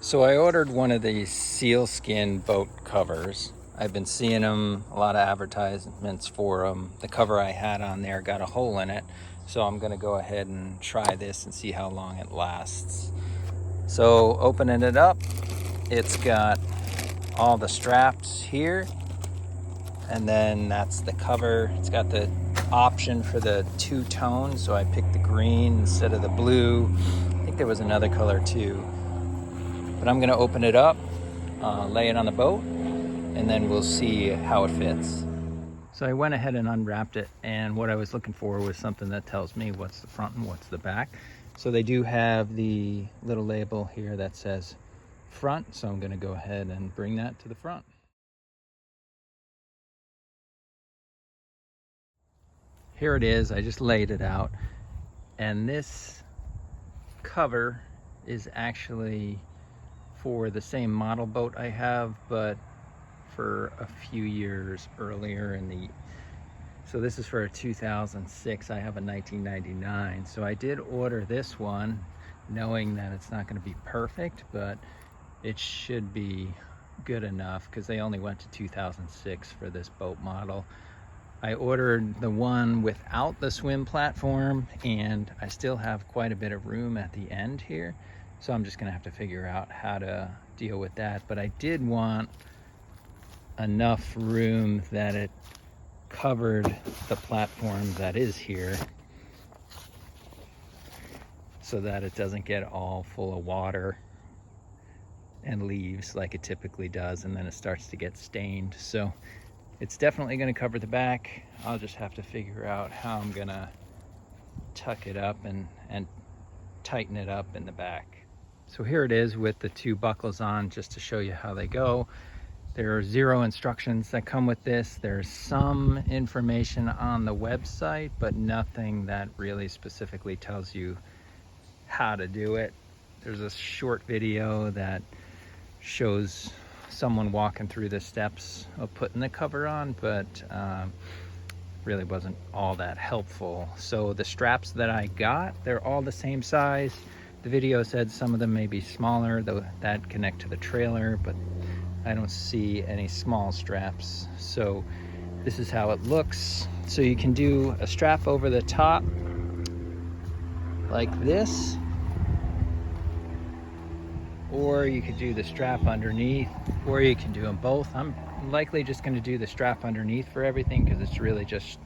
So I ordered one of these sealskin boat covers. I've been seeing them, a lot of advertisements for them. The cover I had on there got a hole in it, so I'm gonna go ahead and try this and see how long it lasts. So opening it up, it's got all the straps here, and then that's the cover. It's got the option for the two-tone, so I picked the green instead of the blue. I think there was another color too. But I'm gonna open it up, lay it on the boat, and then we'll see how it fits. So I went ahead and unwrapped it, and what I was looking for was something that tells me what's the front and what's the back. So they do have the little label here that says front, so I'm gonna go ahead and bring that to the front. Here it is, I just laid it out, and this cover is actually for the same model boat I have, but for a few years earlier in the, so this is for a 2006, I have a 1999. So I did order this one knowing that it's not going to be perfect, but it should be good enough because they only went to 2006 for this boat model. I ordered the one without the swim platform, and I still have quite a bit of room at the end here. So I'm just gonna have to figure out how to deal with that. But I did want enough room that it covered the platform that is here so that it doesn't get all full of water and leaves like it typically does, and then it starts to get stained. So it's definitely gonna cover the back. I'll just have to figure out how I'm gonna tuck it up and tighten it up in the back. So here it is with the two buckles on, just to show you how they go. There are 0 instructions that come with this. There's some information on the website, but nothing that really specifically tells you how to do it. There's a short video that shows someone walking through the steps of putting the cover on, but really wasn't all that helpful. So the straps that I got, they're all the same size. The video said some of them may be smaller, though that connect to the trailer, but I don't see any small straps. So this is how it looks. So you can do a strap over the top like this, or you could do the strap underneath, or you can do them both. I'm likely just going to do the strap underneath for everything because it's really just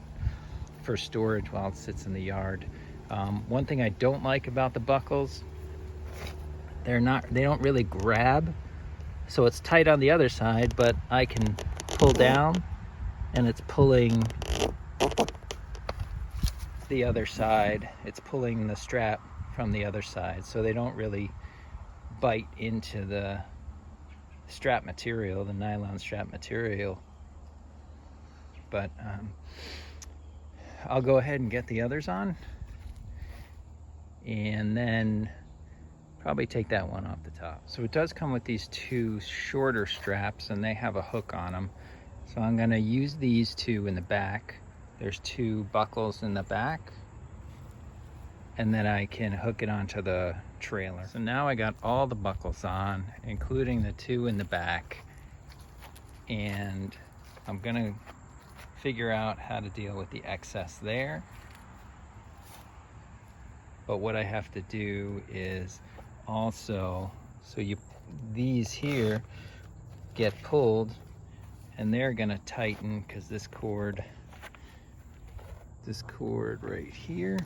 for storage while it sits in the yard. One thing I don't like about the buckles, they don't really grab. So it's tight on the other side, but I can pull down and it's pulling the other side. It's pulling the strap from the other side. So they don't really bite into the strap material, the nylon strap material. But I'll go ahead and get the others on, and then probably take that one off the top. So it does come with these two shorter straps, and they have a hook on them. So I'm gonna use these two in the back. There's two buckles in the back, and then I can hook it onto the trailer. So now I got all the buckles on, including the two in the back, and I'm gonna figure out how to deal with the excess there. But what I have to do is also, so these here get pulled, and they're gonna tighten because this cord right here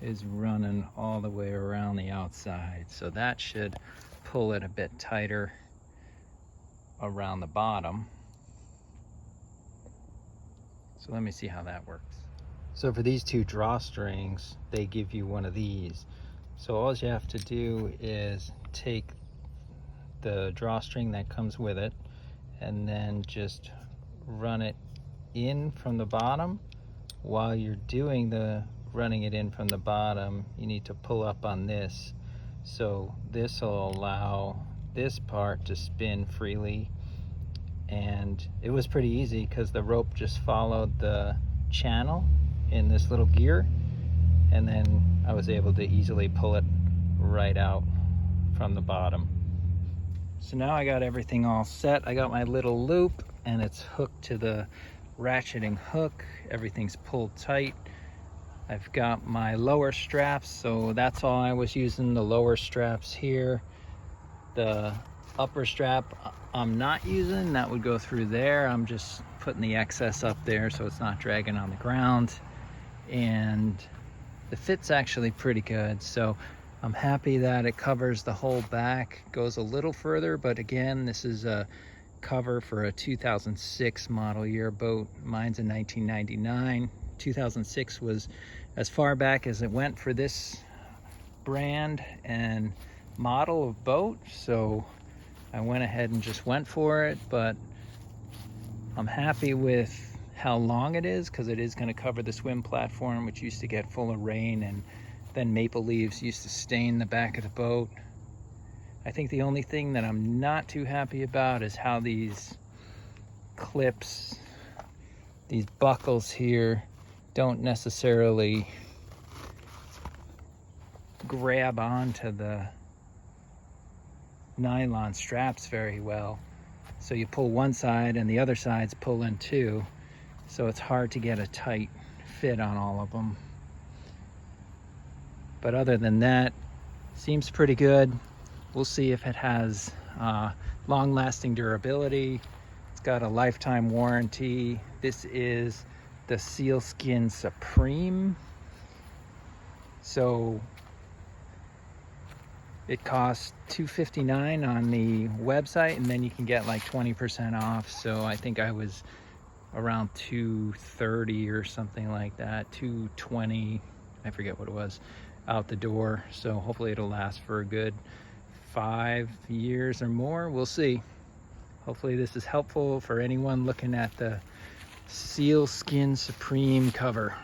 is running all the way around the outside. So that should pull it a bit tighter around the bottom. So let me see how that works. So for these two drawstrings, they give you one of these. So all you have to do is take the drawstring that comes with it and then just run it in from the bottom. While you're doing the running it in from the bottom, you need to pull up on this. So this will allow this part to spin freely. And it was pretty easy because the rope just followed the channel in this little gear, and then I was able to easily pull it right out from the bottom. So now I got everything all set. I got my little loop and it's hooked to the ratcheting hook. Everything's pulled tight. I've got my lower straps, so that's all I was using, the lower straps here. The upper strap I'm not using, that would go through there. I'm just putting the excess up there so it's not dragging on the ground. And the fit's actually pretty good, so I'm happy that it covers the whole back. Goes a little further, but again, this is a cover for a 2006 model year boat. Mine's a 1999. 2006 was as far back as it went for this brand and model of boat, so I went ahead and just went for it. But I'm happy with how long it is, because it is going to cover the swim platform, which used to get full of rain, and then maple leaves used to stain the back of the boat. I think the only thing that I'm not too happy about is how these clips, these buckles here, don't necessarily grab onto the nylon straps very well. So you pull one side and the other side's pulling too. So it's hard to get a tight fit on all of them. But other than that, seems pretty good. We'll see if it has long-lasting durability. It's got a lifetime warranty. This is the Sealskin Supreme. So it costs $259 on the website, and then you can get like 20% off. So I think I was around $230 or something like that, $220, I forget what it was, out the door. So hopefully it'll last for a good 5 years or more. We'll see. Hopefully this is helpful for anyone looking at the Sealskin Supreme cover.